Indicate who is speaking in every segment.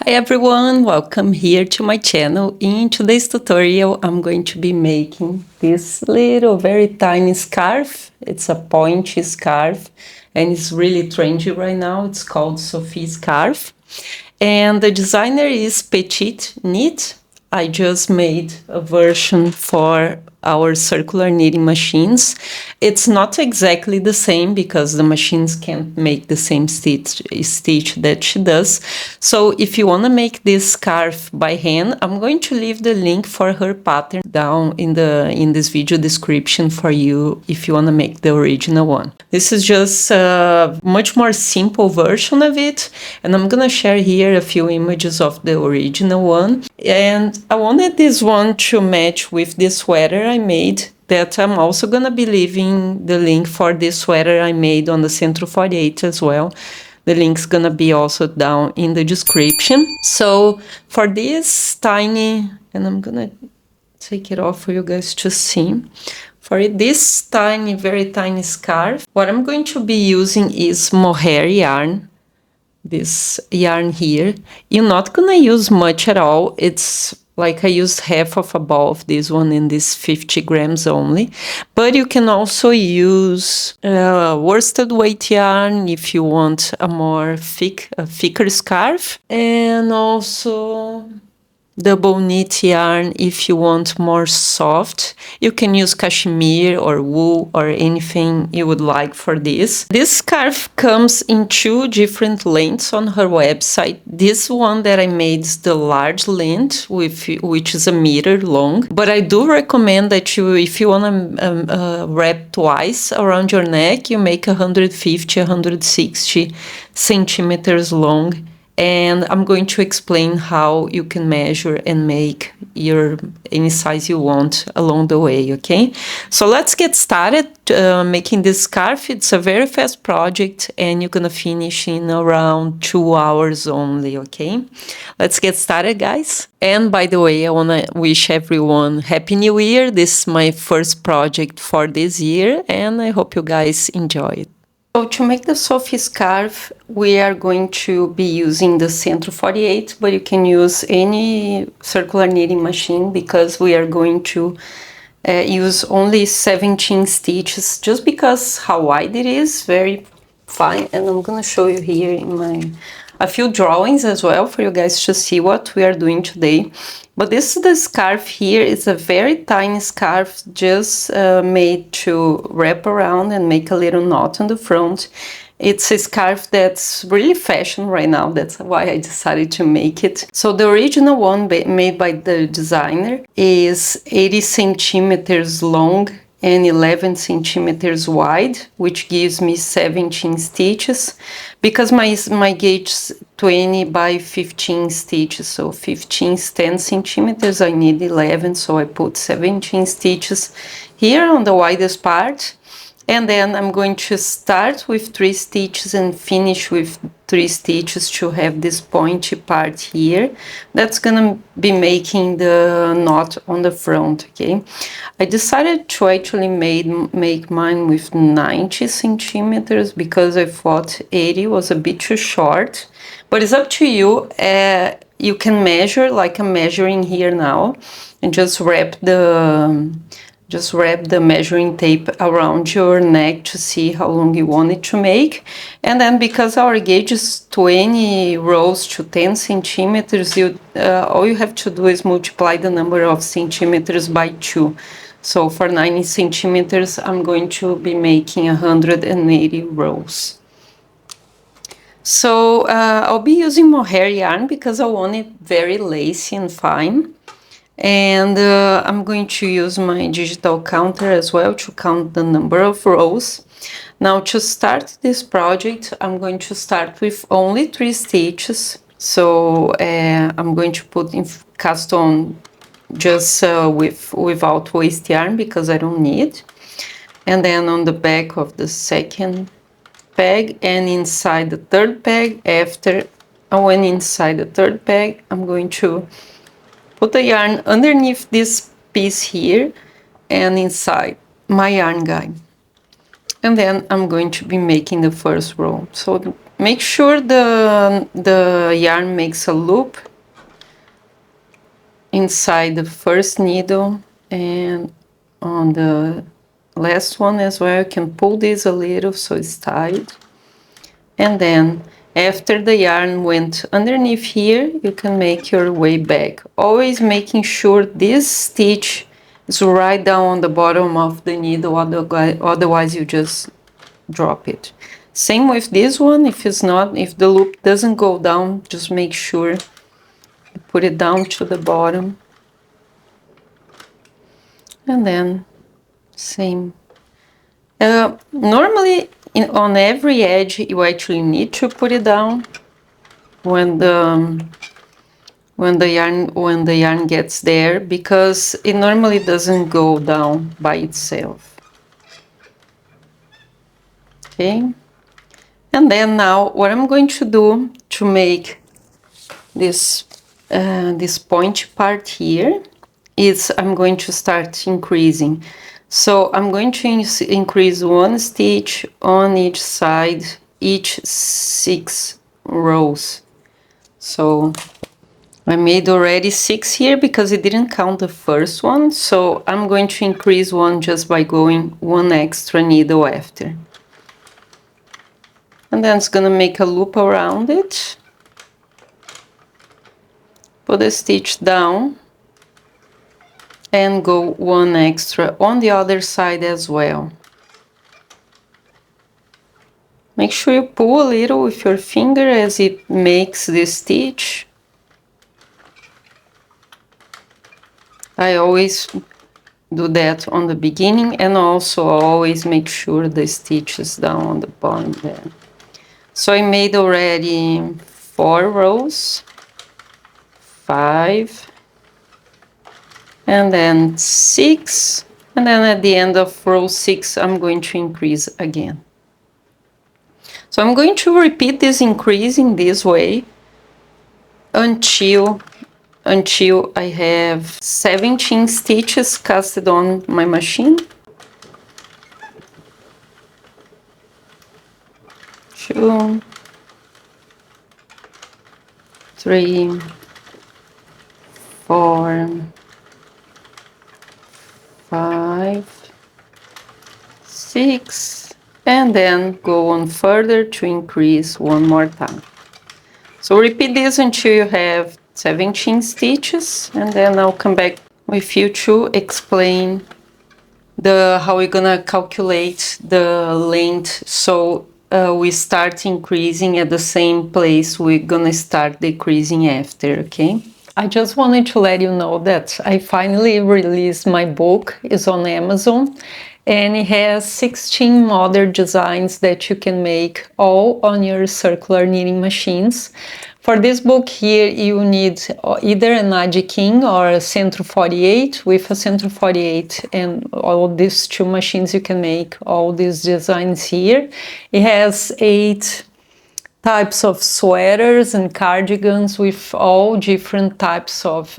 Speaker 1: Hi everyone, welcome here to my channel. In today's tutorial, I'm going to be making this little very tiny scarf. It's a pointy scarf and it's really trendy right now. It's called Sophie Scarf. And the designer is Petite Knit. I just made a version for our circular knitting machines. It's not exactly the same because the machines can't make the same stitch that she does. So if you want to make this scarf by hand, I'm going to leave the link for her pattern down in this video description for you if you want to make the original one. This is just a much more simple version of it, and I'm gonna share here a few images of the original one. And I wanted this one to match with this sweater I made, that I'm also gonna be leaving the link for this sweater I made on the Sentro 48 as well. The link's gonna be also down in the description. So for this tiny, and I'm gonna take it off for you guys to see. For this tiny, very tiny scarf, what I'm going to be using is mohair yarn. This yarn here. You're not gonna use much at all. It's like I used half of a ball of this one in this 50 grams only. But you can also use worsted weight yarn if you want a more thicker scarf. And also double knit yarn if you want more soft. You can use cashmere or wool or anything you would like for this. This scarf comes in two different lengths on her website. This one that I made is the large length, which is 1 meter long. But I do recommend that if you want to wrap twice around your neck, you make 150, 160 centimeters long. And I'm going to explain how you can measure and make any size you want along the way, okay? So let's get started making this scarf. It's a very fast project and you're gonna finish in around 2 hours only, okay? Let's get started, guys. And by the way, I wanna wish everyone Happy New Year. This is my first project for this year and I hope you guys enjoy it. So to make the Sophie scarf, we are going to be using the Sentro 48, but you can use any circular knitting machine because we are going to use only 17 stitches, just because how wide it is, very fine. And I'm gonna show you here in a few drawings as well for you guys to see what we are doing today. But this is the scarf here. It's a very tiny scarf, just made to wrap around and make a little knot on the front. It's a scarf that's really fashion right now. That's why I decided to make it. So the original one made by the designer is 80 centimeters long and 11 centimeters wide, which gives me 17 stitches. Because my gauge is 20 by 15 stitches, so 15 is 10 centimeters, I need 11, so I put 17 stitches here on the widest part. And then I'm going to start with 3 stitches and finish with 3 stitches to have this pointy part here. That's gonna be making the knot on the front, okay? I decided to actually make mine with 90 centimeters because I thought 80 was a bit too short. But it's up to you. You can measure like I'm measuring here now and just wrap the measuring tape around your neck to see how long you want it to make. And then because our gauge is 20 rows to 10 centimeters, all you have to do is multiply the number of centimeters by 2. So for 90 centimeters, I'm going to be making 180 rows. So I'll be using mohair yarn because I want it very lacy and fine. And I'm going to use my digital counter as well to count the number of rows. Now to start this project, I'm going to start with only 3 stitches. So I'm going to cast on just without waste yarn because I don't need. And then on the back of the second peg and inside the third peg, after I went inside the third peg, I'm going to put the yarn underneath this piece here and inside my yarn guide. And then I'm going to be making the first row. So make sure the yarn makes a loop inside the first needle, and on the last one as well. You can pull this a little so it's tight. And then after the yarn went underneath here, you can make your way back. Always making sure this stitch is right down on the bottom of the needle, otherwise you just drop it. Same with this one. If it's not, if the loop doesn't go down, just make sure you put it down to the bottom. And then same. Normally on every edge you actually need to put it down when the yarn gets there, because it normally doesn't go down by itself. Okay, and then now what I'm going to do to make this this pointy part here is I'm going to start increasing. So I'm going to increase one stitch on each side, each 6 rows. So I made already 6 here because it didn't count the first one. So I'm going to increase one just by going one extra needle after. And then it's gonna make a loop around it. Put a stitch down. And go one extra on the other side as well. Make sure you pull a little with your finger as it makes the stitch. I always do that on the beginning, and also always make sure the stitch is down on the bottom there. So I made already 4 rows, 5, and then 6, and then at the end of row 6 I'm going to increase again. So I'm going to repeat this increasing this way until I have 17 stitches casted on my machine. 2, 3, 4, 5, 6, and then go on further to increase one more time. So repeat this until you have 17 stitches, and then I'll come back with you to explain how we're gonna calculate the length. So we start increasing at the same place we're gonna start decreasing after, okay? I just wanted to let you know that I finally released my book. It's on Amazon, and it has 16 modern designs that you can make all on your circular knitting machines. For this book here, you need either an Adi King or a Sentro 48. With a Sentro 48 and all these 2 machines, you can make all these designs here. It has 8 types of sweaters and cardigans with all different types of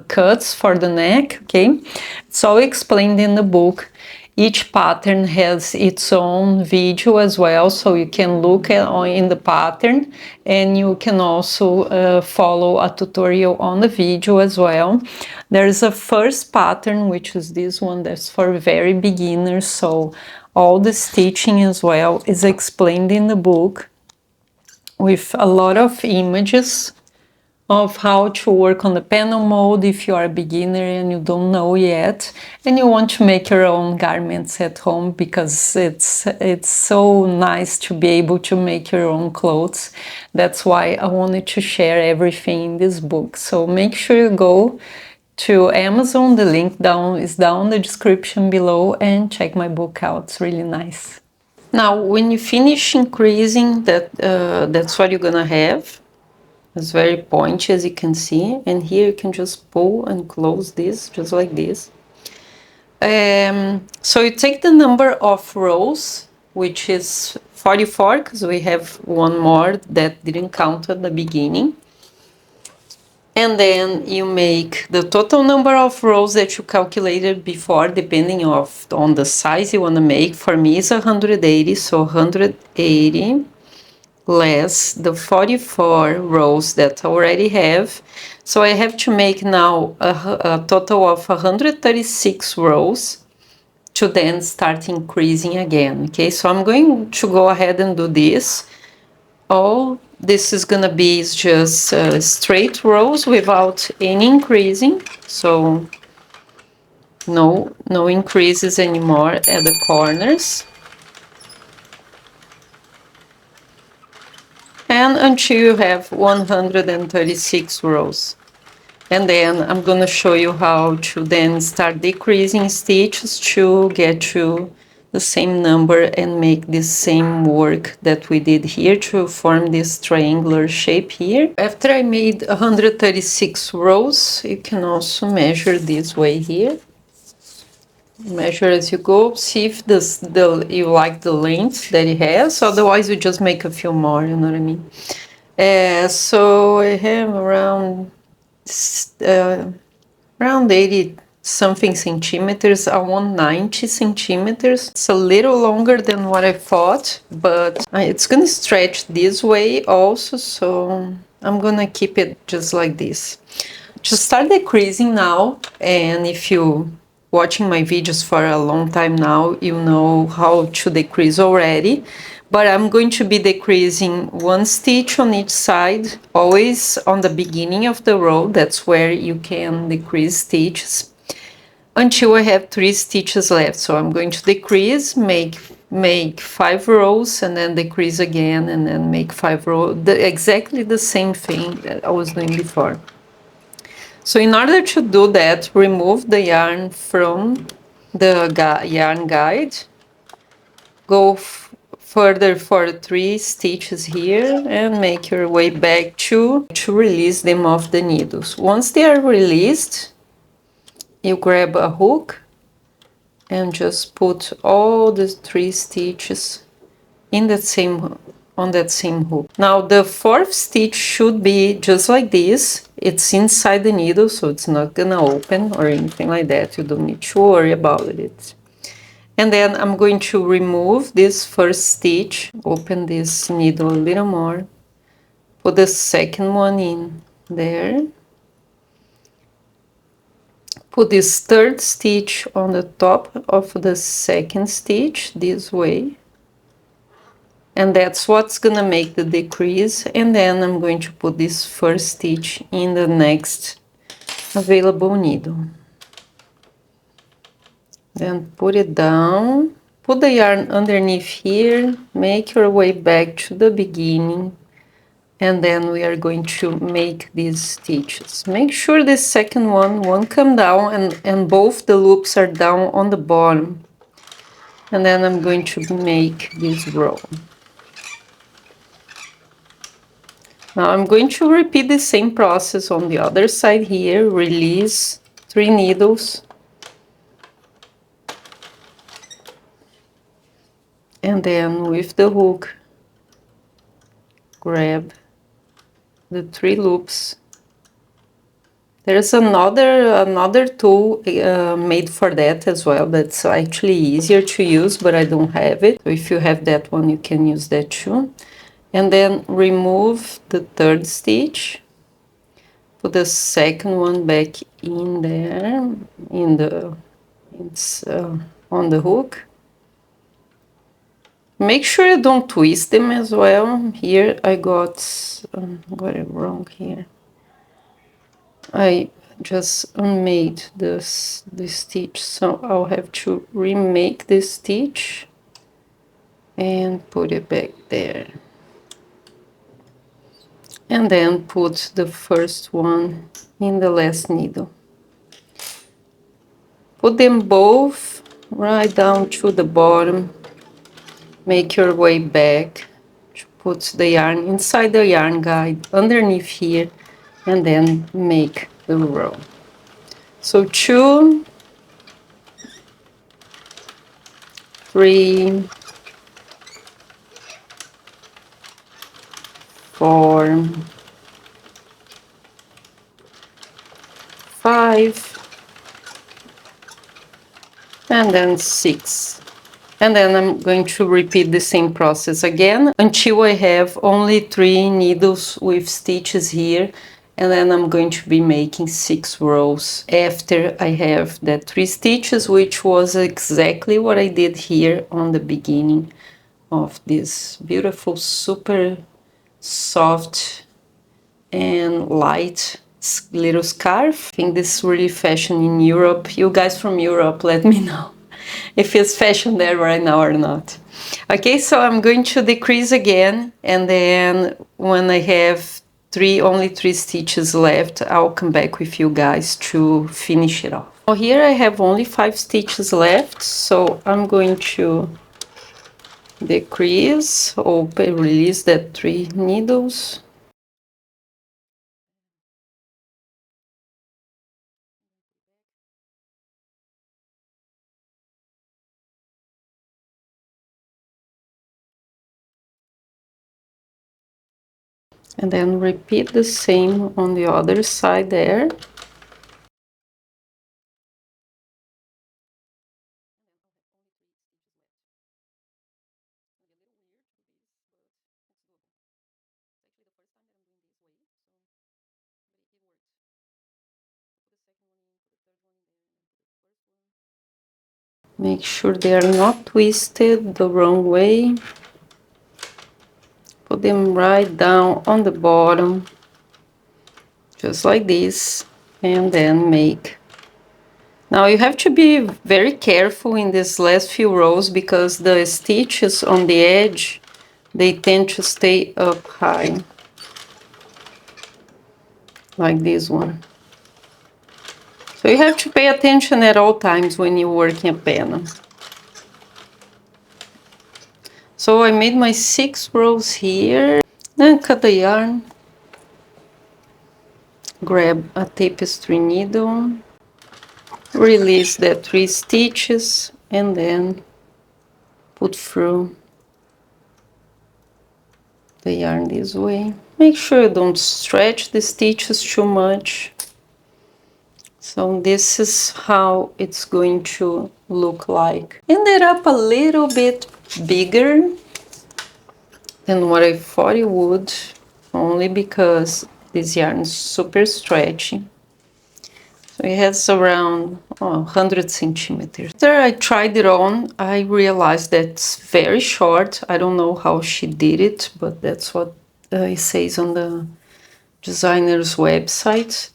Speaker 1: cuts for the neck, okay? It's all explained in the book. Each pattern has its own video as well, so you can look in the pattern, and you can also follow a tutorial on the video as well. There's a first pattern, which is this one, that's for very beginners, so all the stitching as well is explained in the book, with a lot of images of how to work on the panel mode if you are a beginner and you don't know yet, and you want to make your own garments at home, because it's so nice to be able to make your own clothes. That's why I wanted to share everything in this book. So make sure you go to Amazon, the link is down in the description below, and check my book out. It's really nice. Now, when you finish increasing, that's what you're gonna have. It's very pointy, as you can see, and here you can just pull and close this, just like this. So you take the number of rows, which is 44, because we have one more that didn't count at the beginning. And then you make the total number of rows that you calculated before, depending on the size you want to make. For me, it's 180, so 180 less the 44 rows that I already have. So I have to make now a total of 136 rows to then start increasing again. Okay, so I'm going to go ahead and do this. All this is gonna be just straight rows without any increasing. So no increases anymore at the corners. And until you have 136 rows. And then I'm gonna show you how to then start decreasing stitches to get to the same number and make the same work that we did here to form this triangular shape here. After I made 136 rows, you can also measure this way here. Measure as you go, see if you like the length that it has, otherwise you just make a few more, you know what I mean? So I have around 80 something centimeters. I want 90 centimeters. It's a little longer than what I thought, but it's gonna stretch this way also, so I'm gonna keep it just like this. To start decreasing now, and if you watching my videos for a long time now, you know how to decrease already, but I'm going to be decreasing one stitch on each side, always on the beginning of the row. That's where you can decrease stitches until I have 3 stitches left. So I'm going to decrease, make 5 rows, and then decrease again, and then make 5 rows, exactly the same thing that I was doing before. So in order to do that, remove the yarn from the yarn guide, go further for 3 stitches here, and make your way back to release them off the needles. Once they are released, you grab a hook and just put all the 3 stitches in on that same hook. Now the 4th stitch should be just like this. It's inside the needle, so it's not gonna open or anything like that. You don't need to worry about it. And then I'm going to remove this 1st stitch, open this needle a little more, put the 2nd one in there, put this 3rd stitch on the top of the 2nd stitch this way. And that's what's gonna make the decrease. And then I'm going to put this 1st stitch in the next available needle. Then put it down, put the yarn underneath here, make your way back to the beginning, and then we are going to make these stitches. Make sure the 2nd one won't come down, and both the loops are down on the bottom. And then I'm going to make this row. Now I'm going to repeat the same process on the other side here. Release 3 needles. And then with the hook, grab the 3 loops. There's another tool made for that as well. That's actually easier to use, but I don't have it. So if you have that one, you can use that too. And then remove the 3rd stitch. Put the 2nd one back in there, on the hook. Make sure you don't twist them as well. Here I got it wrong here. I just unmade the stitch, so I'll have to remake this stitch and put it back there. And then put the 1st one in the last needle. Put them both right down to the bottom. Make your way back to put the yarn inside the yarn guide underneath here, and then make the row. So 2, 3, 4, 5, and then 6. And then I'm going to repeat the same process again until I have only 3 needles with stitches here. And then I'm going to be making 6 rows after I have that 3 stitches, which was exactly what I did here on the beginning of this beautiful, super soft and light little scarf. I think this is really fashion in Europe. You guys from Europe, let me know if it's fashion there right now or not. Okay, so I'm going to decrease again, and then when I have only 3 stitches left, I'll come back with you guys to finish it off. Now here I have only 5 stitches left, so I'm going to decrease, open, release that 3 needles. And then repeat the same on the other side there. Make sure they are not twisted the wrong way. Put them right down on the bottom, just like this, and then make. Now you have to be very careful in these last few rows because the stitches on the edge, they tend to stay up high, like this one. So you have to pay attention at all times when you're working a panel. So I made my 6 rows here, then cut the yarn, grab a tapestry needle, release the 3 stitches, and then put through the yarn this way. Make sure you don't stretch the stitches too much. So this is how it's going to look like. Ended up a little bit bigger than what I thought it would, only because this yarn is super stretchy. So it has around 100 centimeters. After I tried it on, I realized that it's very short. I don't know how she did it, but that's what it says on the designer's website.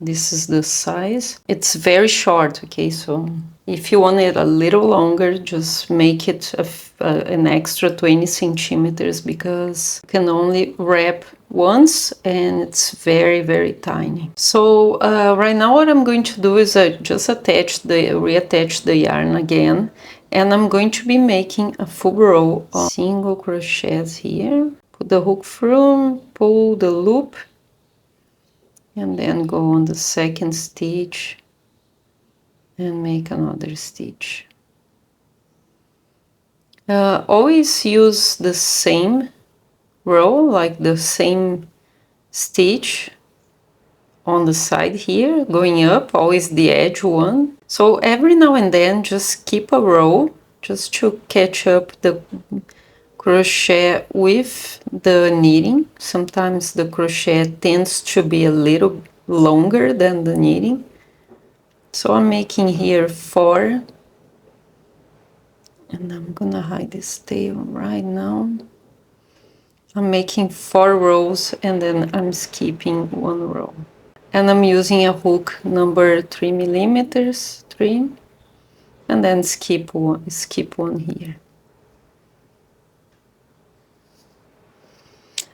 Speaker 1: This is the size. It's very short, okay? So if you want it a little longer, just make it an extra 20 centimeters because you can only wrap once and it's very, very tiny. So right now what I'm going to do is just reattach the yarn again, and I'm going to be making a full row of single crochets here. Put the hook through, pull the loop, and then go on the second stitch and make another stitch. Always use the same row, like the same stitch on the side here, going up, always the edge one. So every now and then just keep a row just to catch up the crochet with the knitting. Sometimes the crochet tends to be a little longer than the knitting. So I'm making here 4, and I'm gonna hide this tail right now. I'm making 4 rows and then I'm skipping 1 row. And I'm using a hook number 3 millimeters, 3, and then skip one here.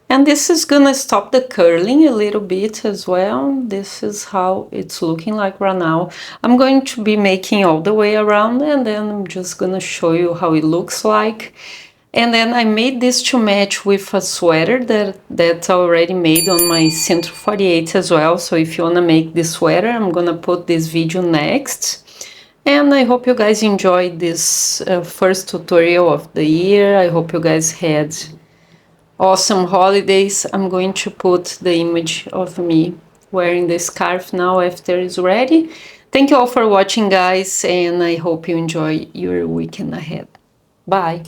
Speaker 1: And this is gonna stop the curling a little bit as well. This is how it's looking like right now. I'm going to be making all the way around, and then I'm just gonna show you how it looks like. And then I made this to match with a sweater that's already made on my Sentro 48 as well. So if you wanna make this sweater, I'm gonna put this video next. And I hope you guys enjoyed this first tutorial of the year. I hope you guys had awesome holidays. I'm going to put the image of me wearing the scarf now after it's ready. Thank you all for watching, guys, and I hope you enjoy your weekend ahead. Bye!